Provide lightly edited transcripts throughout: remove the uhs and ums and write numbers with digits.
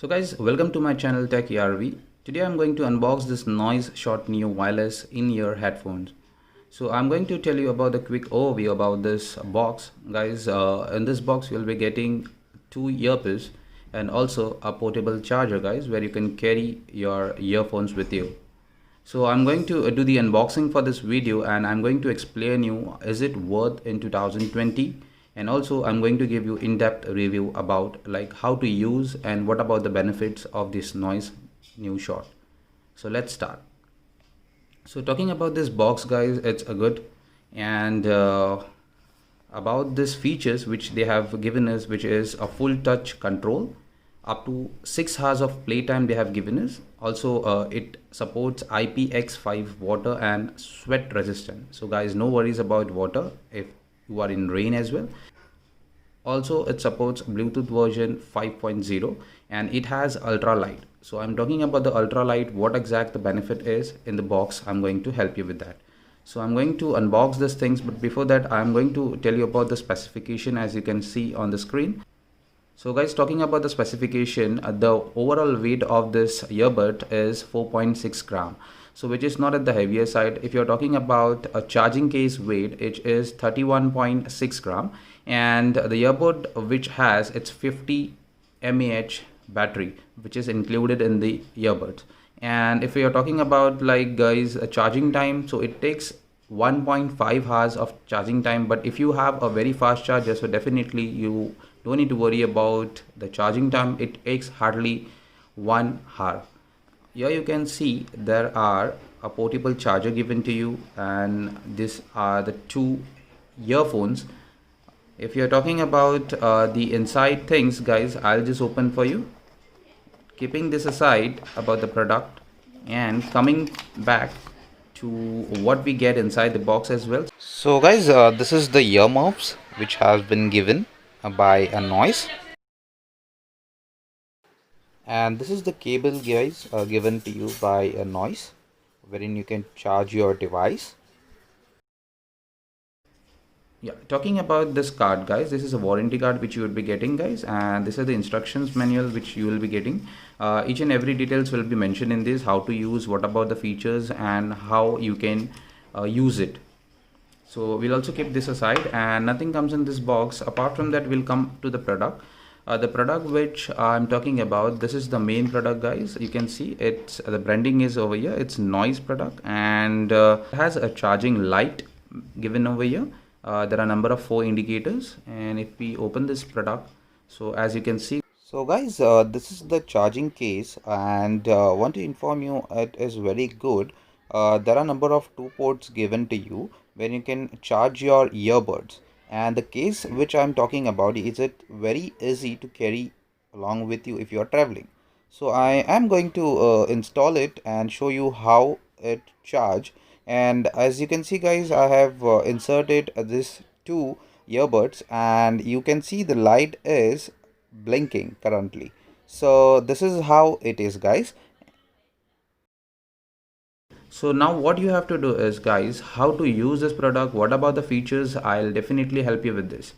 So guys, welcome to my channel Tech ERV. Today I'm going to unbox this Noise Short Neo wireless in-ear headphones. So I'm going to tell you about the quick overview about this box. Guys, in this box you'll be getting two earpieces and also a portable charger, guys, where you can carry your earphones with you. So I'm going to do the unboxing for this video, and I'm going to explain you is it worth in 2020, and also I'm going to give you in-depth review about like how to use and what about the benefits of this Noise New Short. So let's start. So talking about this box, guys, it's a good, and about this features which they have given us, which is a full touch control, up to 6 hours of playtime they have given us. Also it supports IPX5 water and sweat resistant, so guys, no worries about water if you are in rain as well. Also it supports Bluetooth version 5.0 and it has ultra light. So I'm talking about the ultra light, what exact the benefit is in the box. I'm going to help you with that. So I'm going to unbox these things, but before that I'm going to tell you about the specification as you can see on the screen. So guys, talking about the specification, the overall weight of this earbud is 4.6 gram, so which is not at the heavier side. If you're talking about a charging case weight, it is 31.6 gram, and the earbud which has its 50 mAh battery which is included in the earbuds. And if you're talking about like guys a charging time, so it takes 1.5 hours of charging time, but if you have a very fast charger, so definitely you don't need to worry about the charging time. It takes hardly 1 hour. Here you can see there are a portable charger given to you, and these are the two earphones. If you're talking about the inside things, guys, I'll just open for you, keeping this aside about the product and coming back to what we get inside the box as well. So guys, this is the earmuffs which has been given by a Noise, and this is the cable, guys, given to you by a Noise, wherein you can charge your device. Yeah, talking about this card, guys, this is a warranty card which you will be getting, guys, and this is the instructions manual which you will be getting. Each and every details will be mentioned in this, how to use, what about the features, and how you can use it. So we'll also keep this aside, and nothing comes in this box. Apart from that, we'll come to the product. The product which I'm talking about, this is the main product, guys. You can see it's the branding is over here. It's Noise product, and it has a charging light given over here. There are a number of 4 indicators, and if we open this product, so as you can see, so guys, this is the charging case, and want to inform you it is very good. There are a number of 2 ports given to you where you can charge your earbuds, and the case which I'm talking about is it very easy to carry along with you if you are traveling. So I am going to install it and show you how it charge. And as you can see, guys, I have inserted this 2 earbuds, and you can see the light is blinking currently. So this is how it is, guys. So now what you have to do is, guys, how to use this product, what about the features, I'll definitely help you with this.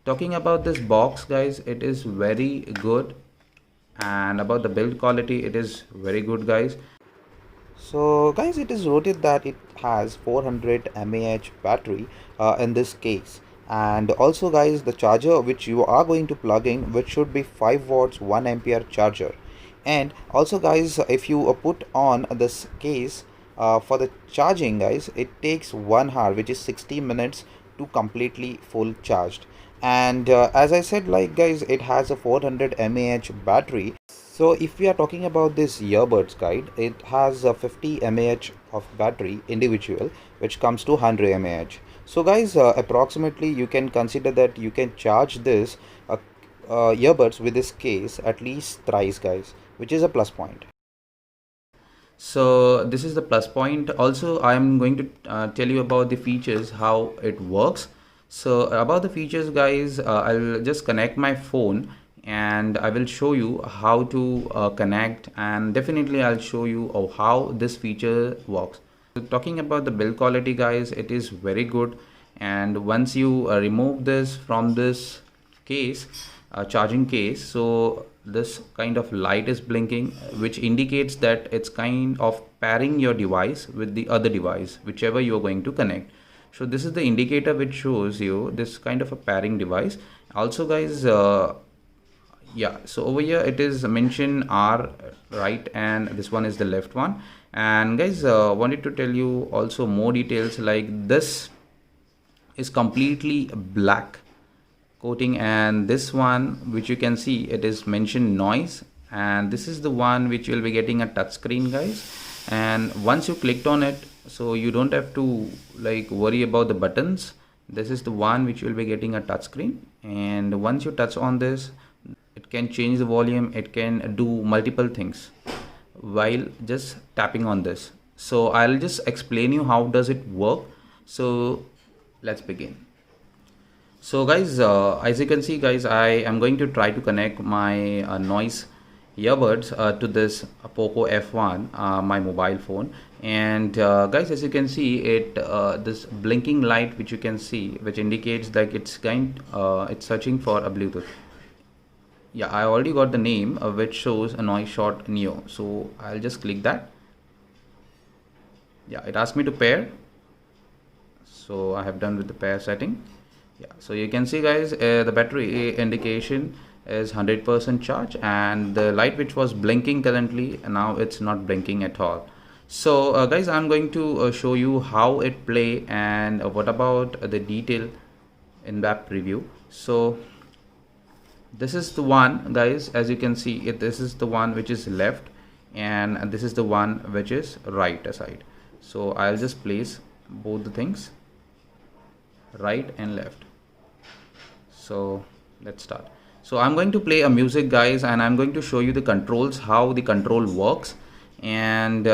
Talking about this box, guys, it is very good, and about the build quality, it is very good, guys. So guys, it is noted that it has 400 mAh battery in this case, and also guys, the charger which you are going to plug in, which should be 5 watts 1 ampere charger. And also guys, if you put on this case for the charging, guys, it takes 1 hour, which is 60 minutes to completely full charged. And as I said, like guys, it has a 400 mAh battery. So if we are talking about this earbuds, guide, it has a 50 mAh of battery individual, which comes to 100 mAh. So guys, approximately you can consider that you can charge this earbuds with this case at least thrice, guys, which is a plus point. So this is the plus point. Also, I am going to tell you about the features, how it works. So about the features, guys, I'll just connect my phone and I will show you how to connect, and definitely I'll show you how this feature works. So talking about the build quality, guys, it is very good, and once you remove this from this case, charging case. So this kind of light is blinking, which indicates that it's kind of pairing your device with the other device, whichever you're going to connect. So this is the indicator which shows you this kind of a pairing device. Also guys, yeah, so over here it is mentioned R right and this one is the left one. And guys, wanted to tell you also more details, like this is completely black coating, and this one which you can see, it is mentioned noise, and this is the one which you'll be getting a touch screen guys. And once you clicked on it, so you don't have to like worry about the buttons. This is the one which you'll be getting a touch screen, and once you touch on this, it can change the volume, it can do multiple things while just tapping on this. So I'll just explain you how does it work. So let's begin. So guys, as you can see guys, I am going to try to connect my noise earbuds to this Poco F1, my mobile phone. And guys, as you can see, it this blinking light which you can see, which indicates that it's searching for a Bluetooth. Yeah, I already got the name which shows a Noise Shot Neo. So I'll just click that. Yeah, it asked me to pair, so I have done with the pair setting. Yeah, so you can see guys, the battery indication is 100% charge, and the light which was blinking currently, now it's not blinking at all. So guys, I'm going to show you how it play and what about the detail in-depth review. So this is the one guys, as you can see it, this is the one which is left, and this is the one which is right side. So I'll just place both the things, right and left. So let's start. So I'm going to play a music guys, and I'm going to show you the controls, how the control works. And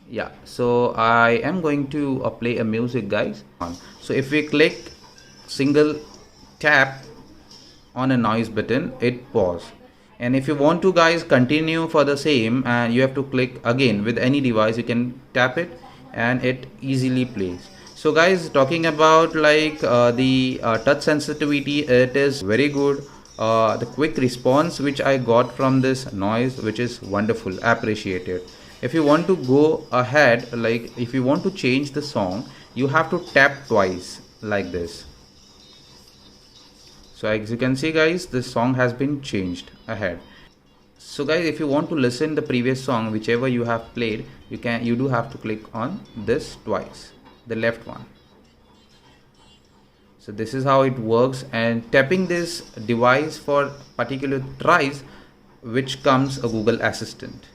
yeah, so I am going to play a music guys. So if we click single tap on a noise button, it pause. And if you want to guys continue for the same, and you have to click again with any device, you can tap it and it easily plays. So guys, talking about like the touch sensitivity, it is very good. The quick response which I got from this noise, which is wonderful, appreciated. If you want to go ahead, like if you want to change the song, you have to tap twice like this. So as you can see guys, this song has been changed ahead. So guys, if you want to listen the previous song whichever you have played, you do have to click on this twice, the left one. So this is how it works, and tapping this device for particular tries, which comes a Google Assistant.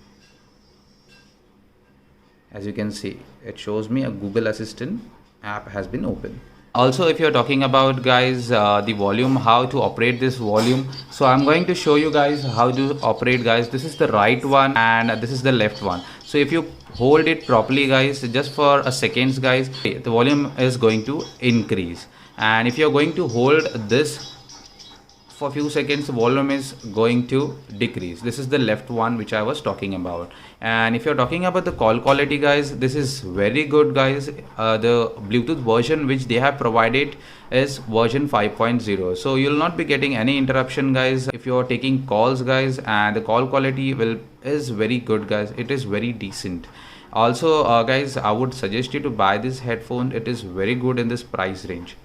As you can see, it shows me a Google Assistant app has been opened. Also, if you're talking about guys the volume, how to operate this volume, so I'm going to show you guys how to operate guys. This is the right one and this is the left one. So if you hold it properly guys, just for a seconds guys, the volume is going to increase, and if you're going to hold this for a few seconds, the volume is going to decrease. This is the left one which I was talking about. And if you're talking about the call quality guys, this is very good guys. The Bluetooth version which they have provided is version 5.0, so you'll not be getting any interruption guys if you're taking calls guys, and the call quality is very good guys. It is very decent. Also guys, I would suggest you to buy this headphone. It is very good in this price range.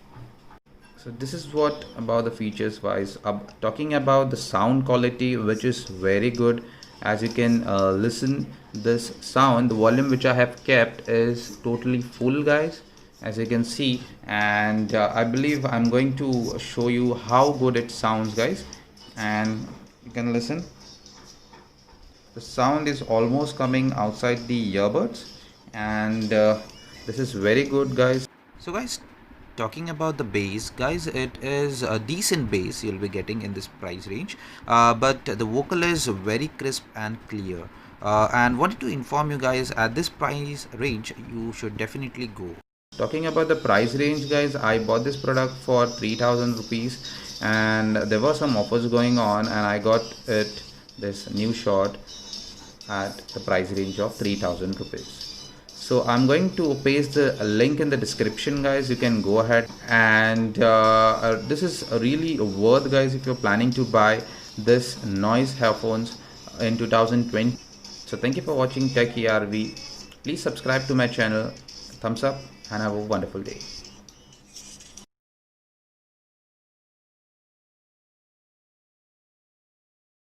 So this is what about the features wise. Talking about the sound quality, which is very good. As you can listen this sound, the volume which I have kept is totally full guys, as you can see. And I believe I'm going to show you how good it sounds guys, and you can listen. The sound is almost coming outside the earbuds, and this is very good guys. So guys, talking about the bass guys, it is a decent bass you'll be getting in this price range, but the vocal is very crisp and clear, and wanted to inform you guys, at this price range you should definitely go. Talking about the price range guys, I bought this product for 3000 rupees, and there were some offers going on, and I got this new shot at the price range of 3000 rupees. So I'm going to paste the link in the description, guys. You can go ahead, and this is really worth, guys, if you're planning to buy this noise headphones in 2020. So thank you for watching Tech ERV. Please subscribe to my channel, thumbs up, and have a wonderful day.